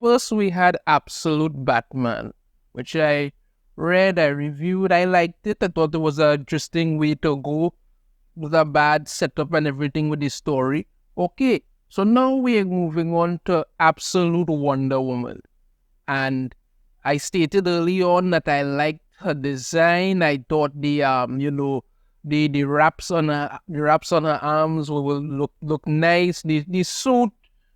first we had Absolute Batman, which I read, I reviewed, I liked it. I thought it was an interesting way to go with a bad setup and everything with the story. Okay, so now we're moving on to Absolute Wonder Woman. And I stated early on that I liked her design. I thought the the wraps on her arms will look nice. The suit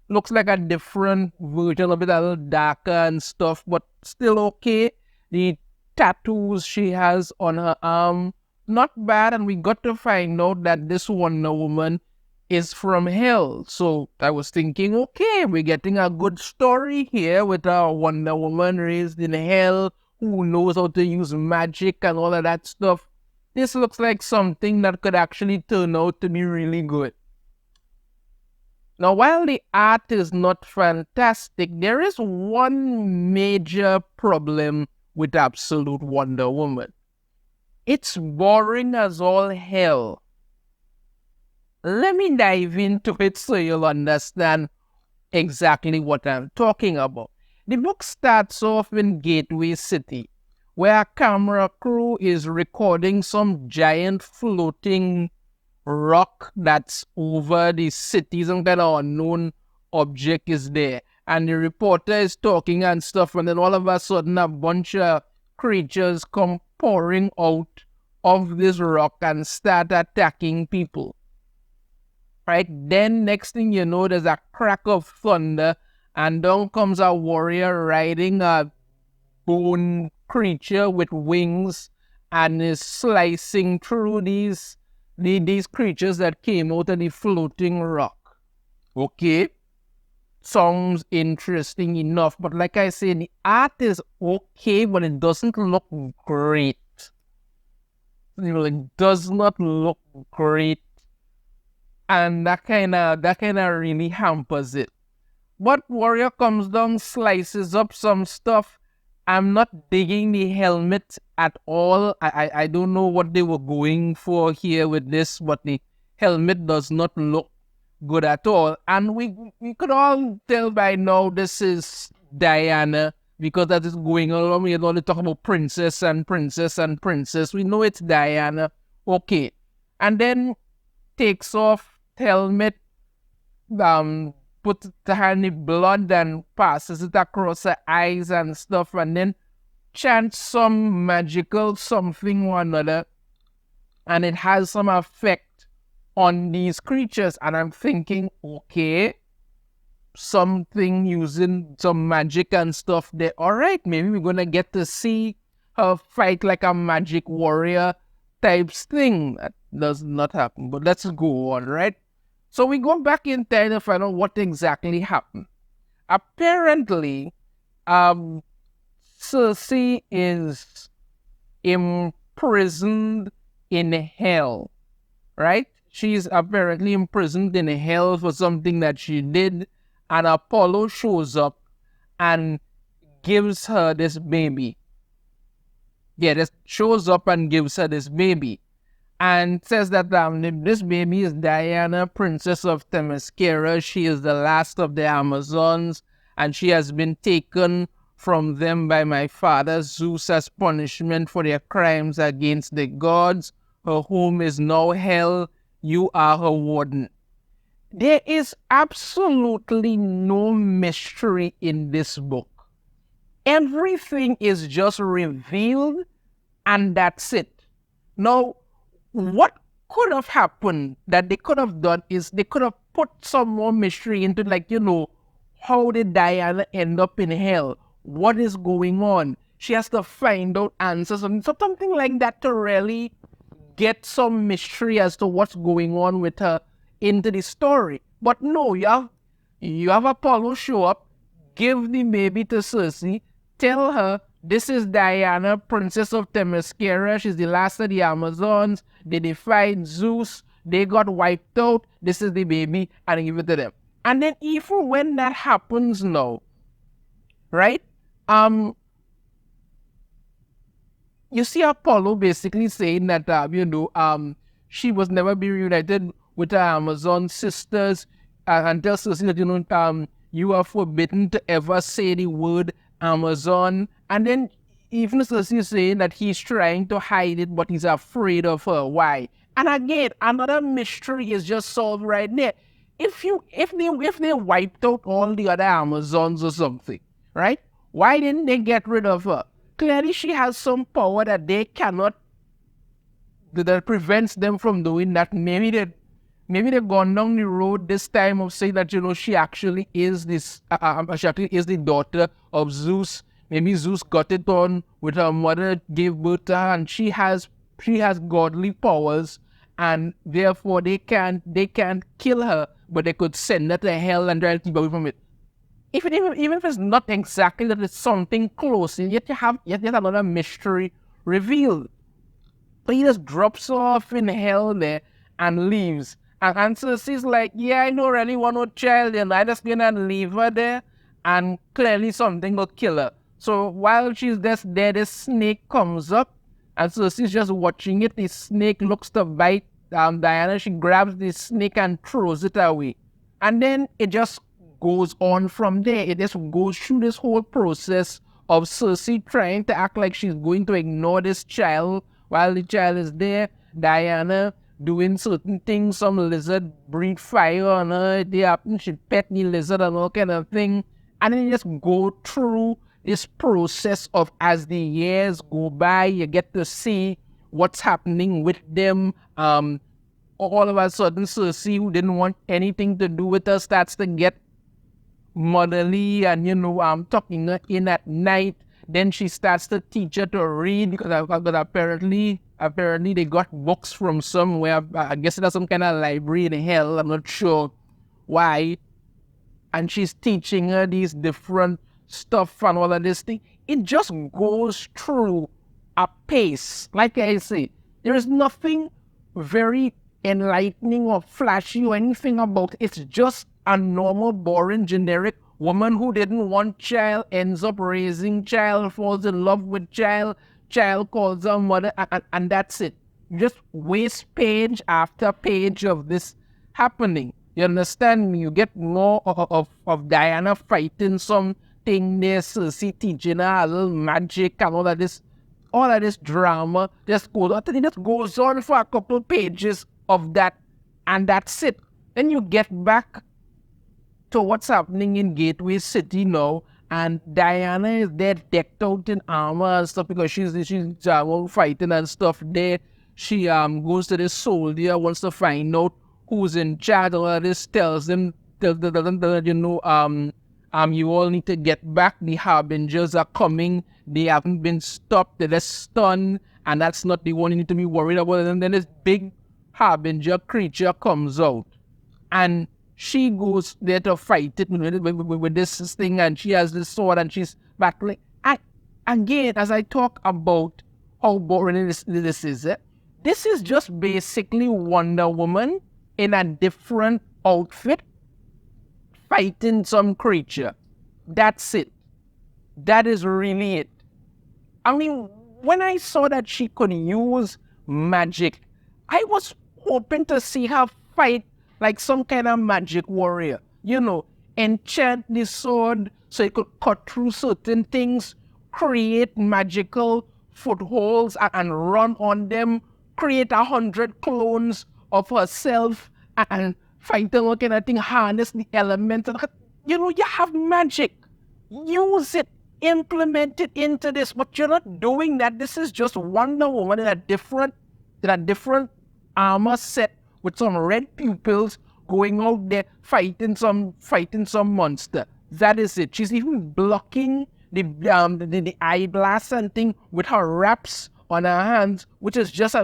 looks like a different version of it, a little darker and stuff, but still okay. The tattoos she has on her arm, not bad, and we got to find out that this Wonder Woman is from hell. So I was thinking, okay, we're getting a good story here with our Wonder Woman raised in hell, who knows how to use magic and all of that stuff. This looks like something that could actually turn out to be really good. Now, while the art is not fantastic, there is one major problem with Absolute Wonder Woman. It's boring as all hell. Let me dive into it so you'll understand exactly what I'm talking about. The book starts off in Gateway City, where a camera crew is recording some giant floating rock that's over the city. Some kind of unknown object is there. And the reporter is talking and stuff, and then all of a sudden a bunch of creatures come pouring out of this rock and start attacking people. Right? Then next thing you know, there's a crack of thunder, and down comes a warrior riding a bone creature with wings and is slicing through these creatures that came out of the floating rock. Okay, sounds interesting enough, but like I said, the art is okay, but it doesn't look great. It does not look great, and that kind of really hampers it. But Warrior comes down, slices up some stuff. I'm not digging the helmet at all. I don't know what they were going for here with this, but the helmet does not look good at all. And we could all tell by now this is Diana, because that is going along. We only talk about princess and princess and princess. We know it's Diana. Okay. And then takes off helmet, put the hand in blood and passes it across her eyes and stuff, and then chants some magical something or another, and it has some effect on these creatures. And I'm thinking, okay, something using some magic and stuff there. All right, maybe we're gonna get to see her fight like a magic warrior types thing. That does not happen, but let's go on, right? So we go back in time to find out what exactly happened. Apparently, Cersei is imprisoned in hell, right? She's apparently imprisoned in hell for something that she did, and Apollo shows up and gives her this baby. Yeah, this shows up and gives her this baby. And says that this baby is Diana, Princess of Themyscira. She is the last of the Amazons, and she has been taken from them by my father Zeus as punishment for their crimes against the gods. Her home is now hell. You are her warden. There is absolutely no mystery in this book. Everything is just revealed, and that's it. Now, what could have happened that they could have done is they could have put some more mystery into, like, how did Diana end up in hell? What is going on? She has to find out answers, and so something like that to really get some mystery as to what's going on with her into the story. But no, you have Apollo show up, give the baby to Cersei, tell her this is Diana, Princess of Themyscira. She's the last of the Amazons. They defied Zeus. They got wiped out. This is the baby, and give it to them. And then even when that happens now, right? You see Apollo basically saying that she was never be reunited with her Amazon sisters until Cersei that you are forbidden to ever say the word Amazon. And then even Cersei is saying that he's trying to hide it, but he's afraid of her. Why? And again, another mystery is just solved right there. If they wiped out all the other Amazons or something, right? Why didn't they get rid of her? Clearly, she has some power that they cannot, that prevents them from doing that. Maybe they've gone down the road this time of saying that she actually is she actually is the daughter of Zeus. Maybe Zeus got it on with her mother, gave birth to her, and she has godly powers, and therefore they can't kill her, but they could send her to hell and try to keep away from it. Even if it's not exactly that, it's something close, yet you have another mystery revealed. But he just drops off in hell there and leaves. And Cersei's like, yeah, I don't really want no child, and I'm just gonna leave her there, and clearly something will kill her. So while she's just there, this snake comes up, and Cersei's just watching it. The snake looks to bite Diana. She grabs the snake and throws it away. And then it just goes on from there. It just goes through this whole process of Cersei trying to act like she's going to ignore this child while the child is there. Diana doing certain things. Some lizard breathe fire on her. She pet the lizard and all kind of thing. And then you just go through this process of, as the years go by, you get to see what's happening with them. All of a sudden, Cersei, who didn't want anything to do with her, starts to get motherly and, tucking her in at night. Then she starts to teach her to read because apparently they got books from somewhere. I guess there's some kind of library in hell. I'm not sure why. And she's teaching her these different stuff and all of this thing. It just goes through a pace. Like I say, there is nothing very enlightening or flashy or anything about it. It's just a normal, boring, generic woman who didn't want child, ends up raising child, falls in love with child calls her mother, and that's it. You just waste page after page of this happening. You understand me? You get more of Diana fighting something there, Cersei teaching her a little magic and all of this drama just goes on. It just goes on for a couple pages of that, and that's it. Then you get back to what's happening in Gateway City now, and Diana is there decked out in armor and stuff because she's fighting and stuff there. She goes to this soldier, wants to find out who's in charge. All of this tells them, you all need to get back. The Harbingers are coming. They haven't been stopped. They're stunned, and that's not the one you need to be worried about. And then this big Harbinger creature comes out, and she goes there to fight it with this thing, and she has this sword, and she's battling. And again, as I talk about how boring this is, this is just basically Wonder Woman in a different outfit fighting some creature. That's it. That is really it. I mean, when I saw that she could use magic, I was hoping to see her fight like some kind of magic warrior. Enchant the sword so it could cut through certain things, create magical footholds and run on them, create 100 clones of herself and fight them, all kind of thing, harness the elements. You have magic. Use it. Implement it into this. But you're not doing that. This is just Wonder Woman in a different armor set with some red pupils going out there fighting some monster. That is it. She's even blocking the eye blast and thing with her wraps on her hands, which is just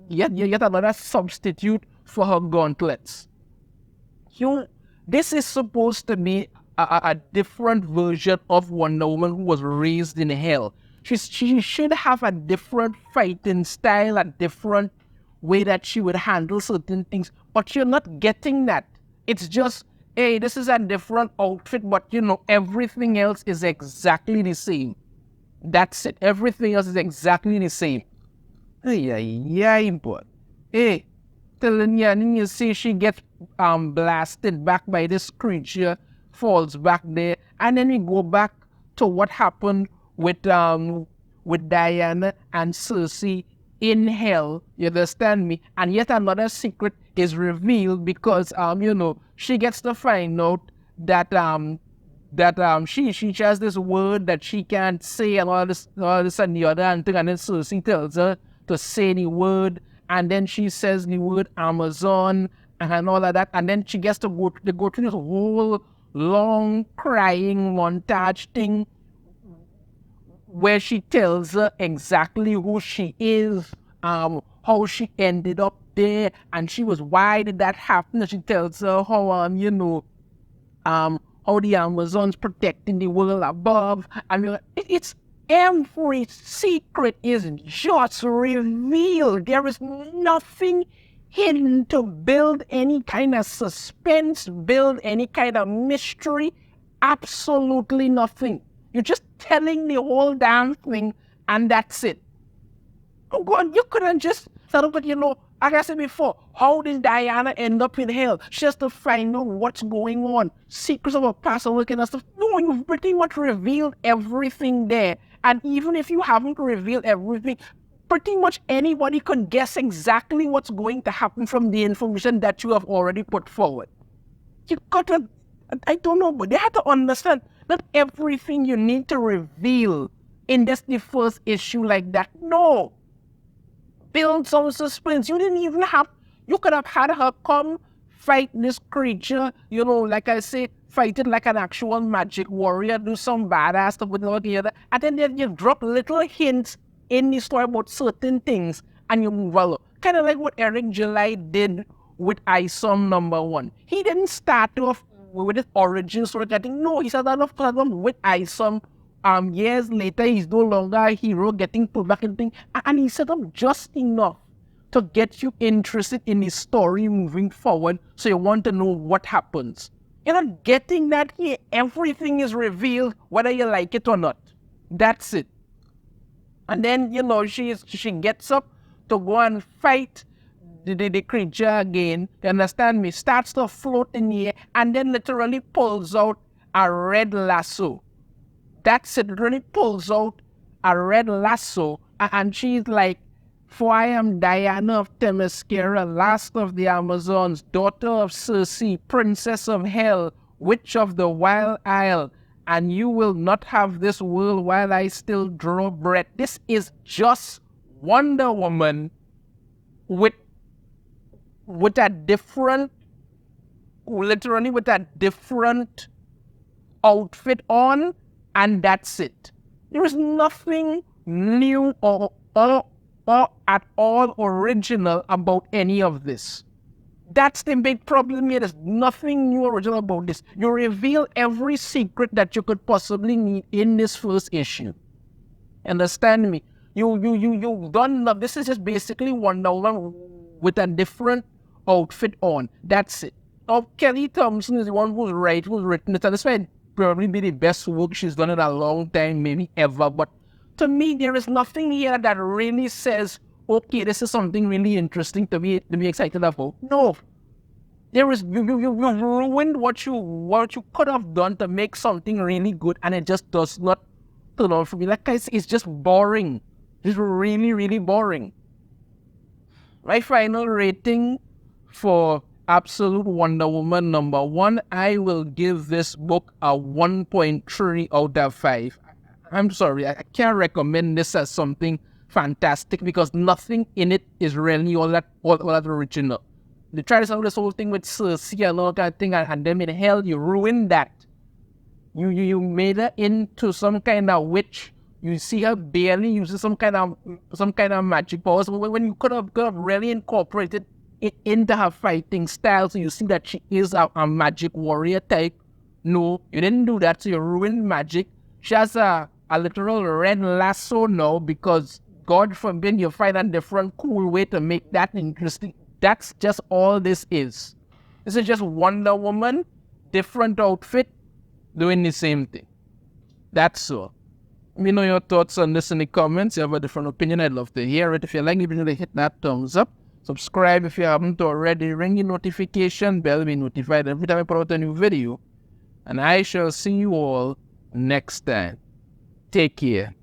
yet another substitute for her gauntlets. This is supposed to be a different version of Wonder Woman who was raised in hell. She should have a different fighting style, a different way that she would handle certain things, but you're not getting that. It's just, hey, this is a different outfit, but everything else is exactly the same. That's it. Everything else is exactly the same. But hey, telling you, and you see she gets blasted back by this creature falls back there, and then we go back to what happened with Diana and Cersei in hell. You understand me? And yet another secret is revealed because she gets to find out that she has this word that she can't say and all this and the other and thing, and then Cersei tells her to say the word, and then she says the word Amazon and all of that, and then she gets to go through this whole long crying montage thing where she tells her exactly who she is, how she ended up there, and why did that happen? And she tells her how the Amazons protecting the world above. I mean, it's every secret is just revealed. There is nothing hidden to build any kind of suspense, build any kind of mystery. Absolutely nothing. You're just telling the whole damn thing, and that's it. Oh God, you couldn't just set up, but like I said before, how did Diana end up in hell? She has to find out what's going on. Secrets of her past and looking at stuff. No, you've pretty much revealed everything there. And even if you haven't revealed everything, pretty much anybody could guess exactly what's going to happen from the information that you have already put forward. You gotta, I don't know, but they have to understand that everything you need to reveal in just the first issue like that. No. Build some suspense. You could have had her come fight this creature, like I say, fight it like an actual magic warrior, do some badass stuff with all the other, and then you drop little hints in the story about certain things, and you move along. Kind of like what Eric July did with Isom #1. He didn't start off with his origin story. I think, no, he started off with Isom. Years later, he's no longer a hero, getting pulled back and things, and he set up just enough to get you interested in the story moving forward, so you want to know what happens. You're not getting that here. Everything is revealed, whether you like it or not. That's it. And then, she gets up to go and fight the creature again, you understand me, starts to float in the air, and then literally pulls out a red lasso. That's it, really pulls out a red lasso, and she's like, "For I am Diana of Themyscira, last of the Amazons, daughter of Circe, princess of hell, witch of the wild isle, and you will not have this world while I still draw breath." This is just Wonder Woman with a different outfit on, and that's it. There is nothing new or at all original about any of this. That's the big problem here. There's nothing new or original about this. You reveal every secret that you could possibly need in this first issue. Understand me? You've done enough. This is just basically Wonder Woman with a different outfit on. That's it. Now, Kelly Thompson is the one who's written it, and this might probably be the best work she's done in a long time, maybe ever. But to me, there is nothing here that really says, okay, this is something really interesting to be excited about. No. There is, you ruined what you could have done to make something really good, and it just does not turn out for me. Like I say, it's just boring. It's really, really boring. My final rating for Absolute Wonder Woman #1, I will give this book a 1.3 out of 5. I'm sorry, I can't recommend this as something fantastic because nothing in it is really all that original. They try to sell this whole thing with Circe and all that thing, and then in hell you ruined that. You made her into some kind of witch. You see her barely using some kind of magic powers when you could have really incorporated it into her fighting style, so you see that she is a magic warrior type. No, you didn't do that, so you ruined magic. She has a literal red lasso now because, God forbid, you find a different cool way to make that interesting. That's just all this is. This is just Wonder Woman, different outfit, doing the same thing. That's all. Let me know your thoughts on this in the comments. If you have a different opinion, I'd love to hear it. If you like the video, hit that thumbs up. Subscribe if you haven't already. Ring the notification bell to be notified every time I put out a new video. And I shall see you all next time. Take care.